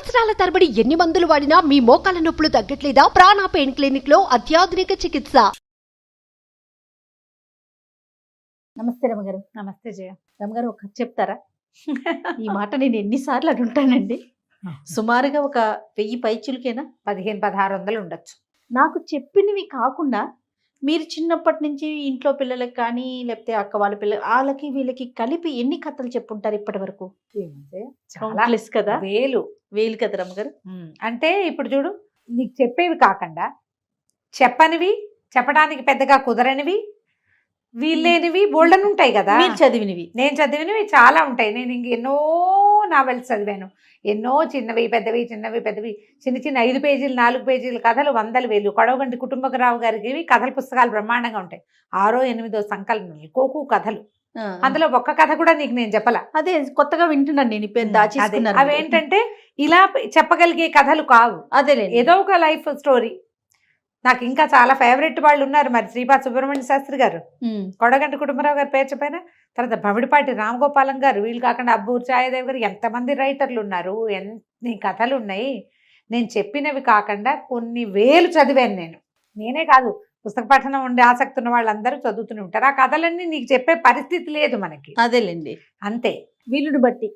సంవత్సరాల తరబడి ఎన్ని మందులు వాడినా మీ మోకాల నొప్పులు తగ్గట్లేదా? ప్రాణ పెయిన్ క్లినిక్ లో అత్యాధునిక చికిత్స. నమస్తే రమగారు. నమస్తే జయ. రమగారు, ఒక కథ చెప్తారా? ఈ మాట నేను ఎన్నిసార్లు అంటుంటానండి. సుమారుగా ఒక 1000 పైచులకేనా, 1500-1600 ఉండొచ్చు. నాకు చెప్పినవి కాకుండా మీరు చిన్నప్పటి నుంచి ఇంట్లో పిల్లలకి కానీ లేకపోతే అక్క వాళ్ళ పిల్లలు వాళ్ళకి వీళ్ళకి కలిపి ఎన్ని కథలు చెప్పుంటారు ఇప్పటి వరకు? చాలా కదా, వేలు వేలు కదా రమగారు. అంటే ఇప్పుడు చూడు, నీకు చెప్పేవి కాకుండా చెప్పనివి, చెప్పడానికి పెద్దగా కుదరనివి, వీళ్ళేనివి బోల్డన్ ఉంటాయి కదా. మీరు చదివినవి, నేను చదివినవి చాలా ఉంటాయి. నేను ఇంక ఎన్నో నావెల్స్ చదివాను, ఎన్నో చిన్నవి పెద్దవి, చిన్నవి పెద్దవి, చిన్న చిన్న 5 పేజీలు 4 పేజీల కథలు 100,000. కొడవగంటి కుటుంబరావు గారికి కథల పుస్తకాలు బ్రహ్మాండంగా ఉంటాయి. 6ో 8ో సంకలనాలు, కోకు కథలు. అందులో ఒక్క కథ కూడా నీకు నేను చెప్పలా. అదే కొత్తగా వింటున్నాను నేను. దాచేసుకున్నాను. అవేంటంటే ఇలా చెప్పగలిగే కథలు కావు. అదే ఏదో ఒక లైఫ్ స్టోరీ. నాకు ఇంకా చాలా ఫేవరెట్ వాళ్ళు ఉన్నారు. మరి శ్రీపాద సుబ్రహ్మణ్య శాస్త్రి గారు, కొడగంటి కుటుంబరావు గారు పేరు చెప్పైనా, తర్వాత భమిడిపాటి రామగోపాలం గారు, వీళ్ళు కాకుండా అబ్బూరు ఛాయాదేవి గారు, ఎంతమంది రైటర్లు ఉన్నారు, ఎన్ని కథలు ఉన్నాయి. నేను చెప్పినవి కాకుండా కొన్ని వేలు చదివాను నేనే కాదు, పుస్తక పఠనం ఉండే ఆసక్తి ఉన్న వాళ్ళందరూ చదువుతూనే ఉంటారు. ఆ కథలన్నీ నీకు చెప్పే పరిస్థితి లేదు మనకి. అదేలేండి, అంతే. వీళ్ళని బట్టి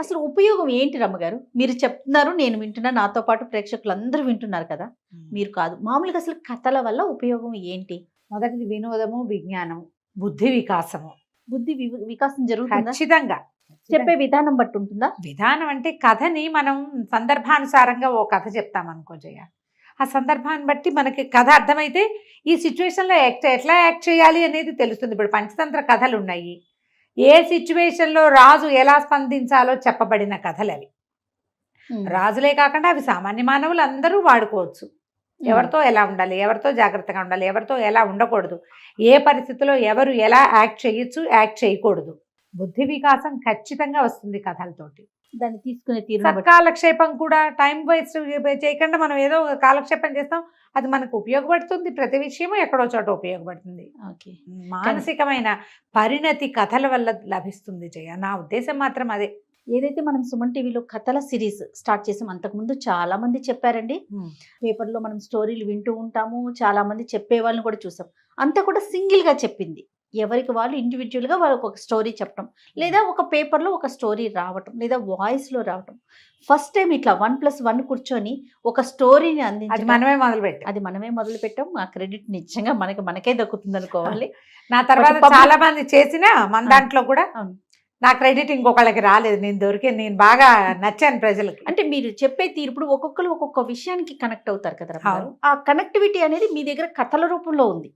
అసలు ఉపయోగం ఏంటి రమ్మగారు? మీరు చెప్తున్నారు, నేను వింటున్నా, నాతో పాటు ప్రేక్షకులు అందరూ వింటున్నారు కదా. మీరు కాదు, మామూలుగా అసలు కథల వల్ల ఉపయోగం ఏంటి? మొదటిది వినోదము, విజ్ఞానము, బుద్ధి వికాసము. బుద్ధి వికాసం జరుగుతుంది ఖచ్చితంగా. చెప్పే విధానం బట్టి ఉంటుందా? విధానం అంటే కథని మనం సందర్భానుసారంగా ఓ కథ చెప్తాం అనుకో జయ. ఆ సందర్భాన్ని బట్టి మనకి కథ అర్థమైతే ఈ సిచ్యువేషన్లో ఎట్లా యాక్ట్ చేయాలి అనేది తెలుస్తుంది. ఇప్పుడు పంచతంత్ర కథలు ఉన్నాయి. ఏ సిచ్యువేషన్లో రాజు ఎలా స్పందించాలో చెప్పబడిన కథలు అవి. రాజులే కాకుండా అవి సామాన్య మానవులు అందరూ వాడుకోవచ్చు. ఎవరితో ఎలా ఉండాలి, ఎవరితో జాగ్రత్తగా ఉండాలి, ఎవరితో ఎలా ఉండకూడదు, ఏ పరిస్థితిలో ఎవరు ఎలా యాక్ట్ చేయొచ్చు, యాక్ట్ చేయకూడదు. బుద్ధి వికాసం ఖచ్చితంగా వస్తుంది కథలతోటి. దాన్ని తీసుకునే తీరు. సత్కాలక్షేపం కూడా, టైం వేస్ట్ చేయకుండా మనం ఏదో కాలక్షేపం చేస్తాం, అది మనకు ఉపయోగపడుతుంది. ప్రతి విషయము ఎక్కడో చోట ఉపయోగపడుతుంది. మానసికమైన పరిణతి కథల వల్ల లభిస్తుంది జయ. నా ఉద్దేశం మాత్రం అదే. ఏదైతే మనం సుమన్ టీవీలో కథల సిరీస్ స్టార్ట్ చేసాం, అంతకుముందు చాలా మంది చెప్పారండి. పేపర్లో మనం స్టోరీలు వింటూ ఉంటాము, చాలా మంది చెప్పే వాళ్ళని కూడా చూసాం. అంతా కూడా సింగిల్గా చెప్పింది, ఎవరికి వాళ్ళు ఇండివిజువల్గా వాళ్ళకి ఒక స్టోరీ చెప్పడం, లేదా ఒక పేపర్లో ఒక స్టోరీ రావటం, లేదా వాయిస్లో రావటం. ఫస్ట్ టైం ఇట్లా 1+1 కూర్చొని ఒక స్టోరీని అందించి మనమే మొదలు పెట్టాం. ఆ క్రెడిట్ నిజంగా మనకే దక్కుతుంది అనుకోవాలి. నా తర్వాత చాలా మంది చేసిన మన దాంట్లో కూడా నా క్రెడిట్ ఇంకొకళ్ళకి రాలేదు. నేను బాగా నచ్చాను ప్రజలకి. అంటే మీరు చెప్పే తీర్పుడు ఒక్కొక్కరు ఒక్కొక్క విషయానికి కనెక్ట్ అవుతారు కదా. ఆ కనెక్టివిటీ అనేది మీ దగ్గర కథల రూపంలో ఉంది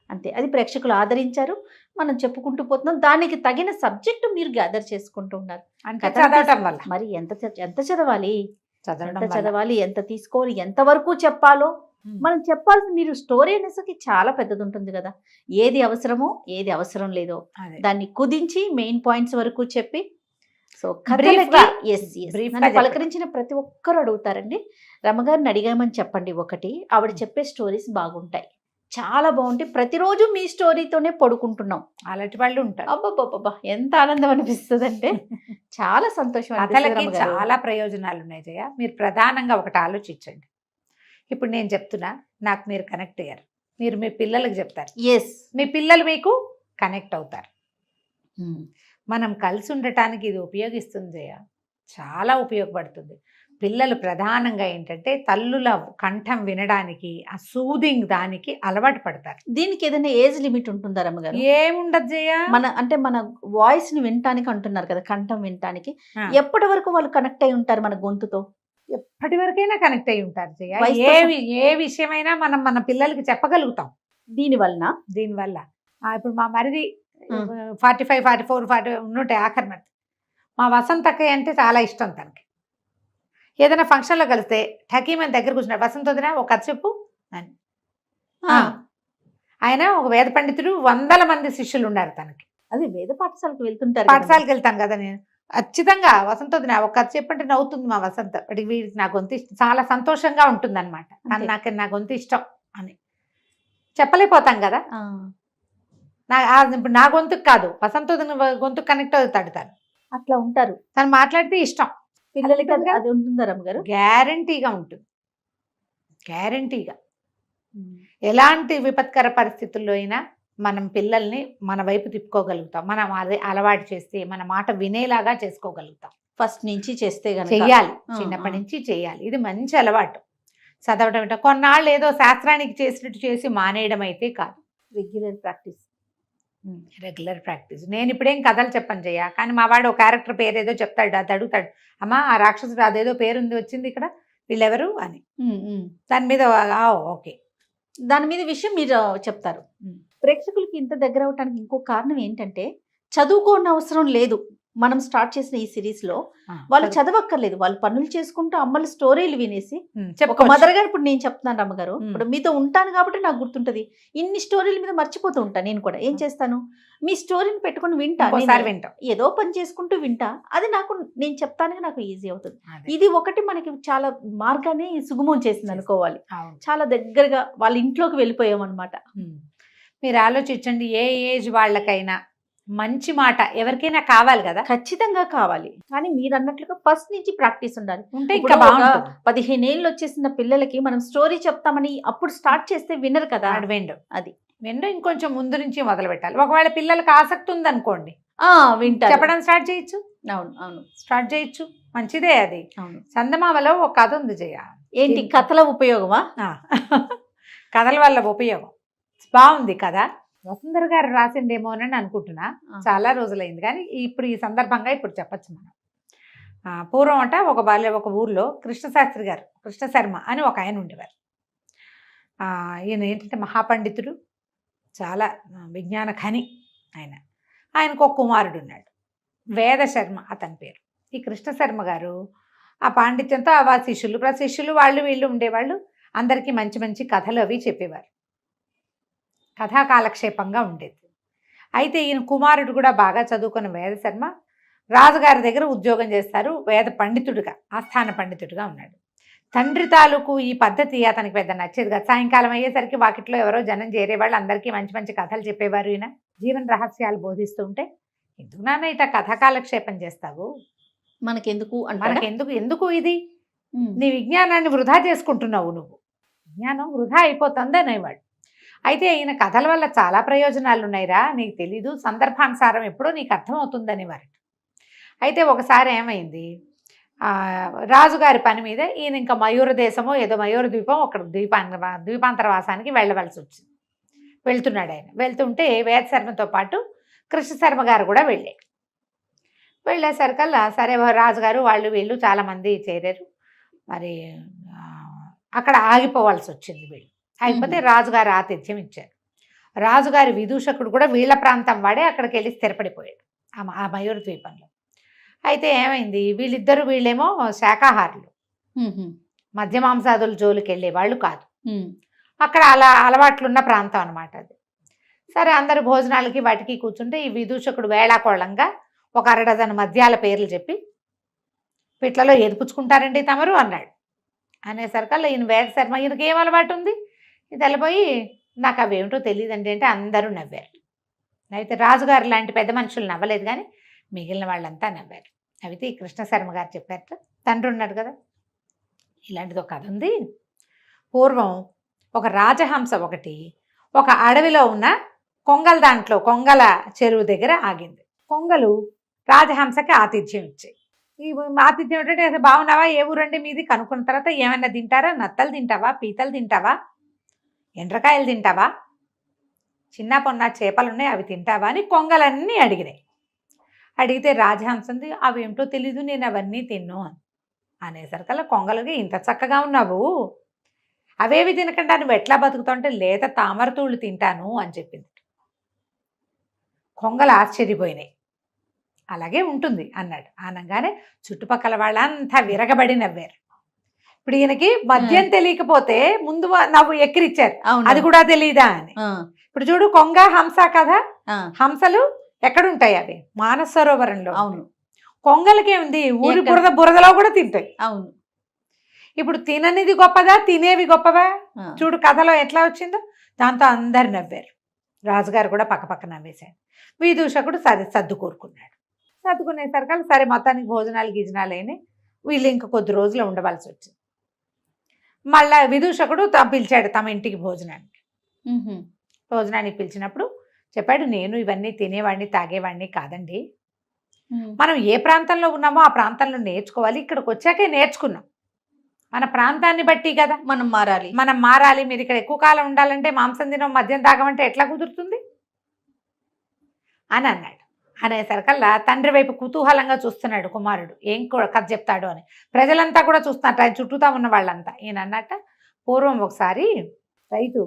అంతే. అది ప్రేక్షకులు ఆదరించారు, మనం చెప్పుకుంటూ పోతున్నాం. దానికి తగిన సబ్జెక్టు మీరు గ్యాదర్ చేసుకుంటూ ఉన్నారు. చదవటం వల్ల మరి ఎంత చదవాలి, ఎంత తీసుకోవాలి, ఎంతవరకు చెప్పాలో మనం చెప్పాల్సి. మీరు స్టోరీ అనేసరికి చాలా పెద్దది ఉంటుంది కదా. ఏది అవసరమో ఏది అవసరం లేదో దాన్ని కుదించి మెయిన్ పాయింట్స్ వరకు చెప్పి. సో పలకరించిన ప్రతి ఒక్కరు అడుగుతారండి, రమగారిని అడిగామని చెప్పండి ఒకటి, ఆవిడ చెప్పే స్టోరీస్ బాగుంటాయి, చాలా బాగుంటాయి, ప్రతిరోజు మీ స్టోరీతోనే పడుకుంటున్నాం, అలాంటి వాళ్ళు ఉంటారు. అబ్బాబ్బా, ఎంత ఆనందం అనిపిస్తుంది అంటే చాలా సంతోషం. కథలకి చాలా ప్రయోజనాలు ఉన్నాయి జయ. మీరు ప్రధానంగా ఒకటి ఆలోచించండి. ఇప్పుడు నేను చెప్తున్నా, నాకు మీరు కనెక్ట్ అయ్యారు, మీరు మీ పిల్లలకు చెప్తారు, మీ పిల్లలు మీకు కనెక్ట్ అవుతారు. మనం కలిసి ఉండటానికి ఇది ఉపయోగిస్తుంది జయ, చాలా ఉపయోగపడుతుంది. పిల్లలు ప్రధానంగా ఏంటంటే తల్లుల కంఠం వినడానికి, ఆ సూదింగ్ దానికి అలవాటు పడతారు. దీనికి ఏదైనా ఏజ్ లిమిట్ ఉంటుందా రమ్మగారు? ఏముండదు జయ. మన వాయిస్ ని వినటానికి అంటున్నారు కదా, కంఠం వినటానికి ఎప్పటి వరకు వాళ్ళు కనెక్ట్ అయి ఉంటారు మన గొంతుతో? ఎప్పటి వరకైనా కనెక్ట్ అయి ఉంటారు జయ. ఏ విషయమైనా మనం మన పిల్లలకి చెప్పగలుగుతాం దీనివల్ల. ఇప్పుడు మా మరిది 45, 44, 40 ఉన్నట్టే ఆఖరి మధ్య. మా వసంతక్కయ్య అంటే చాలా ఇష్టం తనకి. ఏదైనా ఫంక్షన్లో కలిస్తే ఠకీమని దగ్గర కూర్చున్నాడు, వసంత వదిన ఒక కథ చెప్పు అని. ఆయన ఒక వేద పండితుడు, 100 మంది శిష్యులు ఉన్నారు తనకి. అది వేద పాఠశాలకు వెళ్తుంటారు. పాఠశాలకు వెళ్తాను కదా నేను, ఖచ్చితంగా వసంత వదిన ఒక కథ చెప్పంటే నవ్వుతుంది మా వసంత. వీడికి నా గొంతు చాలా సంతోషంగా ఉంటుంది అనమాట. నా గొంతు ఇష్టం అని చెప్పలేకపోతాం కదా. ఇప్పుడు నా గొంతుకు కాదు, వసంత వదిన గొంతుకు కనెక్ట్ అవుతాడు తను. అట్లా ఉంటారు. తను మాట్లాడితే ఇష్టం. పిల్లలకి ఉంటుంది కదా? అది ఉంటుందా రమ్మగారు? గ్యారంటీగా ఉంటుంది, గ్యారంటీగా. ఎలాంటి విపత్కర పరిస్థితుల్లో అయినా మనం పిల్లల్ని మన వైపు తిప్పుకోగలుగుతాం, మనం అదే అలవాటు చేస్తే మన మాట వినేలాగా చేసుకోగలుగుతాం. ఫస్ట్ నుంచి చేస్తే గనక చెయ్యాలి, ఆ, చిన్నప్పటి ఆ. నుంచి చెయ్యాలి. ఇది మంచి అలవాటు. చదవటం ఇట్లా కొన్నాళ్ళు ఏదో శాస్త్రానికి చేసినట్టు చేసి మానేయడం అయితే కాదు. Regular practice. Regular practice. నేను ఇప్పుడేం కథలు చెప్పను జయ, కానీ మా వాడు ఒక క్యారెక్టర్ పేరు ఏదో చెప్తాడు, అది అడుగుతాడు, అమ్మా ఆ రాక్షసుడు అదేదో పేరుంది వచ్చింది ఇక్కడ, వీళ్ళెవరు అని. దాని మీద ఓకే, దాని మీద విషయం మీరు చెప్తారు. ప్రేక్షకులకి ఇంత దగ్గర అవటానికి ఇంకో కారణం ఏంటంటే చదువుకోని అవసరం లేదు. మనం స్టార్ట్ చేసిన ఈ సిరీస్ లో వాళ్ళు చదవక్కర్లేదు, వాళ్ళు పనులు చేసుకుంటూ అమ్మల స్టోరీలు వినేసి ఒక మదర్ గారు, ఇప్పుడు నేను చెప్తున్నాను రమ్మగారు, ఇప్పుడు మీతో ఉంటాను కాబట్టి నాకు గుర్తుంటది. ఇన్ని స్టోరీల మీద మర్చిపోతూ ఉంటాను. నేను కూడా ఏం చేస్తాను, మీ స్టోరీని పెట్టుకుని వింటా, వింటాం, ఏదో పని చేసుకుంటూ వింటా. అది నాకు, నేను చెప్తానికి నాకు ఈజీ అవుతుంది. ఇది ఒకటి మనకి చాలా మార్గాన్ని సుగమం చేసింది అనుకోవాలి. చాలా దగ్గరగా వాళ్ళ ఇంట్లోకి వెళ్ళిపోయాం అనమాట. మీరు ఆలోచించండి, ఏ ఏజ్ వాళ్ళకైనా మంచి మాట ఎవరికైనా కావాలి కదా, ఖచ్చితంగా కావాలి. కానీ మీరు అన్నట్లుగా ఫస్ట్ నుంచి ప్రాక్టీస్ ఉండాలి. ఉంటే ఇంకా బాగుంటుంది. 15 ఏళ్ళు వచ్చేసిన పిల్లలకి మనం స్టోరీ చెప్తామని అప్పుడు స్టార్ట్ చేస్తే వినరు కదా. అది విండు ఇంకొంచెం ముందు నుంచి మొదలు పెట్టాలి. ఒకవేళ పిల్లలకి ఆసక్తి ఉందనుకోండి, వింటారు, చెప్పడం స్టార్ట్ చేయొచ్చు. అవును అవును, స్టార్ట్ చేయొచ్చు, మంచిదే అది. అవును. చందమామలో ఒక కథ ఉంది జయ. ఏంటి కథల ఉపయోగమా? కథల వల్ల ఉపయోగం బాగుంది కదా. వసుంధర గారు రాసిండేమోనని అనుకుంటున్నా, చాలా రోజులైంది, కానీ ఇప్పుడు ఈ సందర్భంగా ఇప్పుడు చెప్పచ్చు మనం. పూర్వం అంట ఒక ఊర్లో కృష్ణశాస్త్రి గారు, కృష్ణ శర్మ అని ఒక ఆయన ఉండేవారు. ఈయన ఏంటంటే మహాపండితుడు, చాలా విజ్ఞాన ఖని ఆయనకు ఒక కుమారుడు ఉన్నాడు, వేద శర్మ అతని పేరు. ఈ కృష్ణ శర్మ గారు ఆ పాండిత్యంతో ఆ శిష్యులు వాళ్ళు వీళ్ళు ఉండేవాళ్ళు, అందరికీ మంచి మంచి కథలు అవి చెప్పేవారు, కథా కాలక్షేపంగా ఉండేది. అయితే ఈయన కుమారుడు కూడా బాగా చదువుకున్న వేద శర్మ రాజుగారి దగ్గర ఉద్యోగం చేస్తారు, వేద పండితుడిగా, ఆస్థాన పండితుడిగా ఉన్నాడు. తండ్రి తాలూకు ఈ పద్ధతి అతనికి పెద్ద నచ్చేది కదా. సాయంకాలం అయ్యేసరికి వాకిట్లో ఎవరో జనం చేరేవాళ్ళు, అందరికీ మంచి మంచి కథలు చెప్పేవారు. ఈయన జీవన రహస్యాలు బోధిస్తూ ఉంటే, ఎందుకు నాన్న ఇట కథా కాలక్షేపం చేస్తావు, ఎందుకు ఇది, నీ విజ్ఞానాన్ని వృధా చేసుకుంటున్నావు, నువ్వు విజ్ఞానం వృధా అయిపోతుంది అనేవాడు. అయితే ఈయన కథల వల్ల చాలా ప్రయోజనాలు ఉన్నాయిరా, నీకు తెలీదు, సందర్భానుసారం ఎప్పుడో నీకు అర్థమవుతుందని వారు. అయితే ఒకసారి ఏమైంది, రాజుగారి పని మీద ఈయన ఇంకా మయూర దేశమో ఏదో మయూర ద్వీపం, ఒక ద్వీపాంతరవాసానికి వెళ్ళవలసి వచ్చింది. వెళ్తున్నాడు ఆయన. వెళ్తుంటే వేద శర్మతో పాటు కృష్ణ శర్మ గారు కూడా వెళ్ళేసరికల్లా సరే రాజుగారు వాళ్ళు వీళ్ళు చాలామంది చేరారు. మరి అక్కడ ఆగిపోవాల్సి వచ్చింది. వీళ్ళు అయిపోతే రాజుగారు ఆతిథ్యం ఇచ్చారు. రాజుగారి విదూషకుడు కూడా వీళ్ళ ప్రాంతం వాడే అక్కడికి వెళ్ళి స్థిరపడిపోయాడు ఆ మయూర ద్వీపంలో. అయితే ఏమైంది, వీళ్ళేమో శాకాహారులు, మధ్య మాంసాదుల జోలికి వెళ్ళే వాళ్ళు కాదు, అక్కడ అలా అలవాట్లున్న ప్రాంతం అనమాట అది. సరే అందరు భోజనాలకి వాటికి కూర్చుంటే ఈ విదూషకుడు వేళాకోళంగా ఒక 6 డజన్ మద్యాల పేర్లు చెప్పి, పిట్లలో ఎదుపుచ్చుకుంటారండి తమరు అన్నాడు. అనేసరికల్లా ఈయన వేద శర్మ, ఈయనకి ఏం అలవాటు ఉంది, ఇది వెళ్ళిపోయి నాకు అవేమిటో తెలియదండి అంటే అందరూ నవ్వారు. అయితే రాజుగారు లాంటి పెద్ద మనుషులు నవ్వలేదు, కానీ మిగిలిన వాళ్ళంతా నవ్వారు. అయితే ఈ కృష్ణ శర్మ గారు చెప్పారట, తండ్రి ఉన్నాడు కదా, ఇలాంటిది ఒక కథ ఉంది. పూర్వం ఒక రాజహంస ఒకటి ఒక అడవిలో ఉన్న కొంగల చెరువు దగ్గర ఆగింది. కొంగలు రాజహంసకి ఆతిథ్యం ఇచ్చాయి. ఈ ఆతిథ్యం ఏంటంటే, బాగున్నావా, ఏ ఊరండి మీది కనుక్కున్న తర్వాత, ఏమైనా తింటారా, నత్తలు తింటావా, పీతలు తింటావా, ఎండ్రకాయలు తింటావా, చిన్న పొన్న చేపలు ఉన్నాయి అవి తింటావా అని కొంగలన్నీ అడిగినాయి. అడిగితే రాజహంసంది అవేమిటో తెలీదు, నేను అవన్నీ తిన్ను అనేసరికల్లా కొంగలకి, ఇంత చక్కగా ఉన్నావు, అవేవి తినకుండా నువ్వు ఎట్లా బతుకుతావు అంటే, లేత తామరతూళ్ళు తింటాను అని చెప్పింది. కొంగలు ఆశ్చర్యపోయినాయి. అలాగే ఉంటుంది అన్నాడు. అనగానే చుట్టుపక్కల వాళ్ళంతా విరగబడి నవ్వారు. ఇప్పుడు ఈయనకి మద్యం తెలియకపోతే ముందు నవ్వు ఎక్కిరిచ్చారు, అది కూడా తెలియదా అని. ఇప్పుడు చూడు, కొంగ హంస కదా, హంసలు ఎక్కడుంటాయి, అవి మానస సరోవరంలో. అవును. కొంగలకేముంది, ఊరి బురదలో కూడా తింటాయి. అవును. ఇప్పుడు తిననిది గొప్పదా, తినేవి గొప్పవా? చూడు కథలో ఎట్లా వచ్చిందో. దాంతో అందరు నవ్వారు. రాజుగారు కూడా పక్కపక్క నవ్వేశాడు. విదూషకుడు సరే సర్దుకూరుకున్నాడు. సర్దుకునేసరికి సరే మొత్తానికి భోజనాలు గిజనాలు అయినాయి. వీళ్ళు ఇంక కొద్ది రోజులు ఉండవలసి వచ్చింది. మళ్ళా విదూషకుడు పిలిచాడు తమ ఇంటికి భోజనానికి. భోజనానికి పిలిచినప్పుడు చెప్పాడు, నేను ఇవన్నీ తినేవాడిని తాగేవాడిని కాదండి. మనం ఏ ప్రాంతంలో ఉన్నామో ఆ ప్రాంతంలో నేర్చుకోవాలి. ఇక్కడికి వచ్చాకే నేర్చుకున్నాం. మన ప్రాంతాన్ని బట్టి కదా మనం మారాలి. మీరు ఇక్కడ ఎక్కువ కాలం ఉండాలంటే మాంసం తినం మద్యం తాగమంటే ఎట్లా కుదురుతుంది అని అన్నాడు. అనేసరికల్లా తండ్రి వైపు కుతూహలంగా చూస్తున్నాడు కుమారుడు, ఏం కథ చెప్తాడు అని. ప్రజలంతా కూడా చూస్తున్నట్టు, ఆయన చుట్టూతా ఉన్న వాళ్ళంతా. ఈయన అన్నట్ట, పూర్వం ఒకసారి రైతు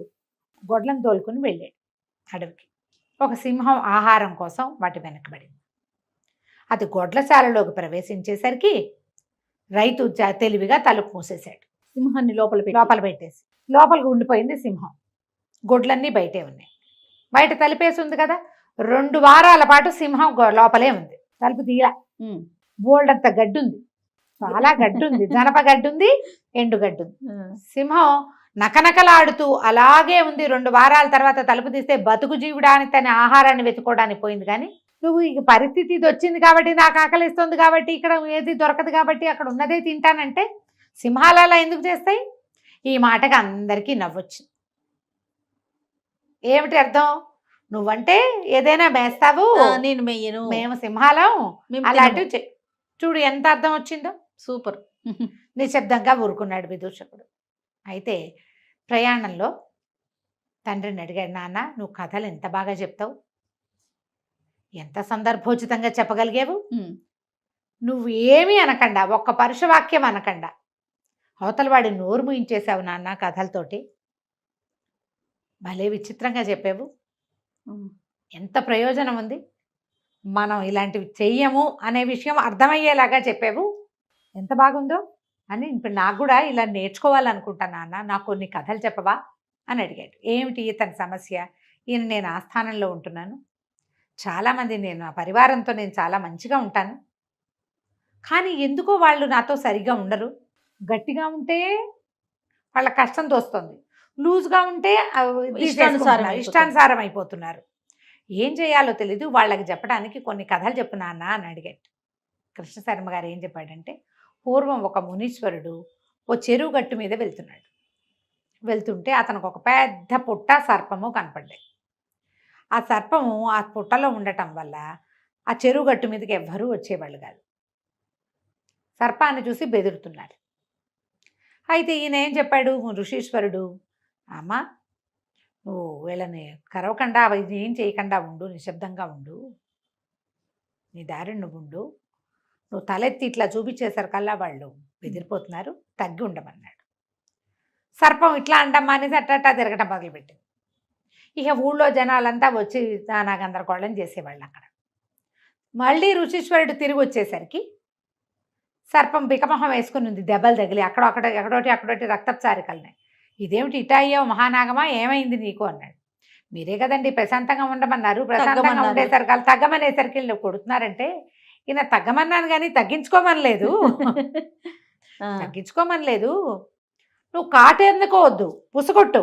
గొడ్లను తోలుకుని వెళ్ళాడు అడవికి. ఒక సింహం ఆహారం కోసం వాటి వెనకబడింది. అది గొడ్లశాలలోకి ప్రవేశించేసరికి రైతు తెలివిగా తలుపు మూసేశాడు. సింహాన్ని లోపల పెట్టేసి లోపలికి ఉండిపోయింది సింహం. గొడ్లన్నీ బయటే ఉన్నాయి. బయట తలుపేసి ఉంది కదా. 2 వారాల పాటు సింహం లోపలే ఉంది. తలుపు తీయలా. బోల్డంత గడ్డి ఉంది, చాలా గడ్డి ఉంది. జనప గడ్డి ఉంది, ఎండు గడ్డి ఉంది. సింహం నకనకలాడుతూ అలాగే ఉంది. 2 వారాల తర్వాత తలుపు తీస్తే బతుకు జీవుడానికి తన ఆహారాన్ని వెతుకోవడానికి పోయింది. కానీ నువ్వు ఇక పరిస్థితి ఇది వచ్చింది కాబట్టి, నాకు ఆకలిస్తుంది కాబట్టి, ఇక్కడ ఏది దొరకదు కాబట్టి అక్కడ ఉన్నదే తింటానంటే సింహాలు అలా ఎందుకు చేస్తాయి? ఈ మాటకి అందరికీ నవ్వొచ్చింది. ఏమిటి అర్థం? నువ్వంటే ఏదైనా మేస్తావు, నేను మెయ్యను, మేము సింహాలం అలాంటివి. చూడు ఎంత అర్థం వచ్చిందో. సూపర్. నిశ్శబ్దంగా ఊరుకున్నాడు విదూషకుడు. అయితే ప్రయాణంలో తండ్రిని అడిగాడు, నాన్న నువ్వు కథలు ఎంత బాగా చెప్తావు, ఎంత సందర్భోచితంగా చెప్పగలిగావు. నువ్వు ఏమీ అనకుండా, ఒక్క పరుషవాక్యం అనకుండా అవతల వాడి నోరు ముయించేశావు నాన్న కథలతోటి. భలే విచిత్రంగా చెప్పావు, ఎంత ప్రయోజనం ఉంది, మనం ఇలాంటివి చెయ్యము అనే విషయం అర్థమయ్యేలాగా చెప్పావు, ఎంత బాగుందో అని. ఇప్పుడు నాకు కూడా ఇలా నేర్చుకోవాలనుకుంటా నాన్న, నాకు కొన్ని కథలు చెప్పవా అని అడిగాడు. ఏమిటి తన సమస్య? ఈయన నేను ఆస్థానంలో ఉంటున్నాను, చాలామంది నేను ఆ పరివారంతో నేను చాలా మంచిగా ఉంటాను, కానీ ఎందుకో వాళ్ళు నాతో సరిగా ఉండరు. గట్టిగా ఉంటే వాళ్ళ కష్టం తోస్తుంది, లూజ్గా ఉంటే ఇష్టానుసారం అయిపోతున్నారు. ఏం చేయాలో తెలీదు, వాళ్ళకి చెప్పడానికి కొన్ని కథలు చెప్పు నాన్న అని అడిగాడు. కృష్ణశర్మ గారు ఏం చెప్పాడంటే, పూర్వం ఒక మునీశ్వరుడు ఓ చెరువు గట్టు మీద వెళ్తుంటే అతనికి ఒక పెద్ద పుట్ట సర్పము కనపడ్డాయి. ఆ సర్పము ఆ పుట్టలో ఉండటం వల్ల ఆ చెరువు గట్టు మీదకి ఎవ్వరూ వచ్చేవాళ్ళు కాదు. సర్పాన్ని చూసి బెదురుతున్నారు. అయితే ఈయన ఏం చెప్పాడు ఋషీశ్వరుడు, అమ్మ నువ్వు వీళ్ళని కరవకుండా ఏం చేయకుండా ఉండు, నిశ్శబ్దంగా ఉండు, నీ దారిని నువ్వు ఉండు, నువ్వు తలెత్తి ఇట్లా చూపించేసరికల్లా వాళ్ళు బెదిరిపోతున్నారు, తగ్గి ఉండమన్నాడు. సర్పం ఇట్లా అంటమ్మా అనేసి అట్టా తిరగటం మొదలుపెట్టింది. ఇక ఊళ్ళో జనాలంతా వచ్చి నానా గందరగోళం చేసేవాళ్ళు. అక్కడ మళ్ళీ ఋషీశ్వరుడు తిరిగి వచ్చేసరికి సర్పం బికమొహం వేసుకుని ఉంది, దెబ్బలు తగిలి అక్కడోటి రక్తపు చారికలున్నాయి. ఇదేమిటి ఇటా అయ్యావు మహానాగమా, ఏమైంది నీకు అన్నాడు. మీరే కదండి ప్రశాంతంగా ఉండమన్నారు, ప్రశాంతంగా ఉండేసరికి తగ్గమనేసరికి వీళ్ళు కొడుతున్నారంటే, ఈయన తగ్గమన్నాను కానీ తగ్గించుకోమనలేదు. తగ్గించుకోమనలేదు, నువ్వు కాటేందుకోవద్దు, పుసగొట్టు,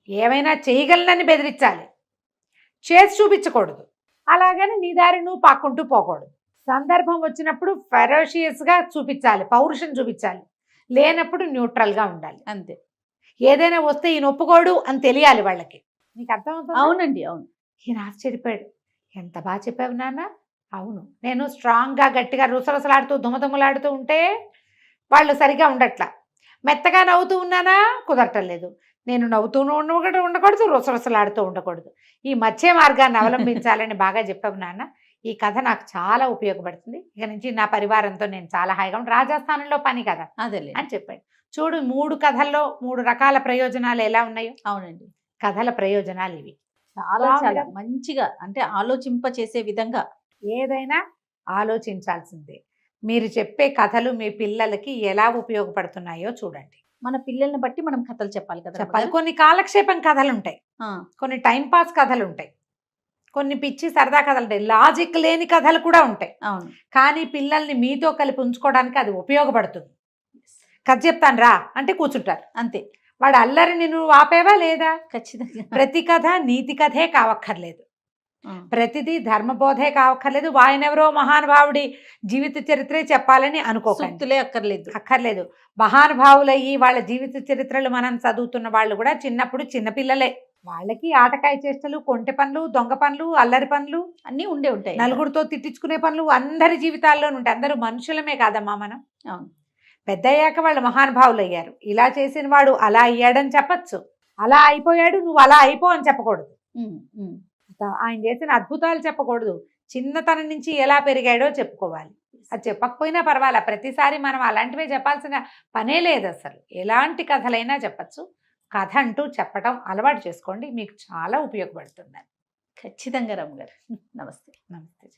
ఏమైనా చేయగలనని బెదిరించాలి, చేసి చూపించకూడదు. అలాగని నీ దారి నువ్వు పాక్కుంటూ పోకూడదు. సందర్భం వచ్చినప్పుడు ఫెరోషియస్గా చూపించాలి, పౌరుషం చూపించాలి, లేనప్పుడు న్యూట్రల్గా ఉండాలి, అంతే. ఏదైనా వస్తే ఈయన ఒప్పుకోడు అని తెలియాలి వాళ్ళకి. నీకు అర్థమవుతుంది? అవునండి, అవును. ఈయన ఆశ్చర్యపోయాడు, ఎంత బాగా చెప్పావు నాన్న. అవును, నేను స్ట్రాంగ్గా గట్టిగా రుసరుసలాడుతూ దుమదుమలాడుతూ ఉంటే వాళ్ళు సరిగా ఉండట్లా, మెత్తగా నవ్వుతూ ఉన్నానా కుదరటం లేదు, నేను నవ్వుతూ ఉండకూడదు, రుసరుసలాడుతూ ఉండకూడదు, ఈ మధ్య మార్గాన్ని అవలంబించాలని బాగా చెప్పావు నాన్న. ఈ కథ నాకు చాలా ఉపయోగపడుతుంది, ఇక నుంచి నా పరివారంతో నేను చాలా హాయిగా రాజస్థానంలో పని కదా అదే అని చెప్పాడు. చూడు 3 కథల్లో 3 రకాల ప్రయోజనాలు ఎలా ఉన్నాయో. అవునండి, కథల ప్రయోజనాలు ఇవి. చాలా చాలా మంచిగా, అంటే ఆలోచింప చేసే విధంగా. ఏదైనా ఆలోచించాల్సిందే. మీరు చెప్పే కథలు మీ పిల్లలకి ఎలా ఉపయోగపడుతున్నాయో చూడండి. మన పిల్లల్ని బట్టి మనం కథలు చెప్పాలి కదా. చెప్పాలి. కొన్ని కాలక్షేపం కథలు ఉంటాయి, కొన్ని టైంపాస్ కథలు ఉంటాయి, కొన్ని పిచ్చి సరదా కథలు ఉంటాయి, లాజిక్ లేని కథలు కూడా ఉంటాయి. అవును, కానీ పిల్లల్ని మీతో కలిపి ఉంచుకోవడానికి అది ఉపయోగపడుతుంది. కథ చెప్తాను రా అంటే కూర్చుంటారు, అంతే. వాడు అల్లరిని నువ్వు ఆపేవా లేదా? ఖచ్చితంగా. ప్రతి కథ నీతి కథే కావక్కర్లేదు. ప్రతిదీ ధర్మబోధే కావక్కర్లేదు, వాయనెవరో మహానుభావుడి జీవిత చరిత్రే చెప్పాలని అనుకోకండి, సూక్తులే అక్కర్లేదు. మహానుభావులయ్యి వాళ్ళ జీవిత చరిత్రలు మనం చదువుతున్న వాళ్ళు కూడా చిన్నప్పుడు చిన్నపిల్లలే. వాళ్ళకి ఆటకాయ చేష్టలు, కొంటె పనులు, దొంగ పనులు, అల్లరి పనులు అన్నీ ఉంటాయి. నలుగురితో తిట్టించుకునే పనులు అందరి జీవితాల్లోనూ ఉంటాయి. అందరూ మనుషులమే కాదమ్మా మనం. అవును. పెద్దయ్యాక వాళ్ళు మహానుభావులు అయ్యారు. ఇలా చేసిన వాడు అలా అయ్యాడని చెప్పచ్చు, అలా అయిపోయాడు నువ్వు అలా అయిపో అని చెప్పకూడదు. ఆయన చేసిన అద్భుతాలు చెప్పకూడదు, చిన్నతనం నుంచి ఎలా పెరిగాడో చెప్పుకోవాలి. అది చెప్పకపోయినా పర్వాలా, ప్రతిసారి మనం అలాంటివే చెప్పాల్సిన పనే లేదు అసలు. ఎలాంటి కథలైనా చెప్పచ్చు. కథ అంటూ చెప్పడం అలవాటు చేసుకోండి, మీకు చాలా ఉపయోగపడుతుంది. ఖచ్చితంగా రమ్మ గారు. నమస్తే. నమస్తే.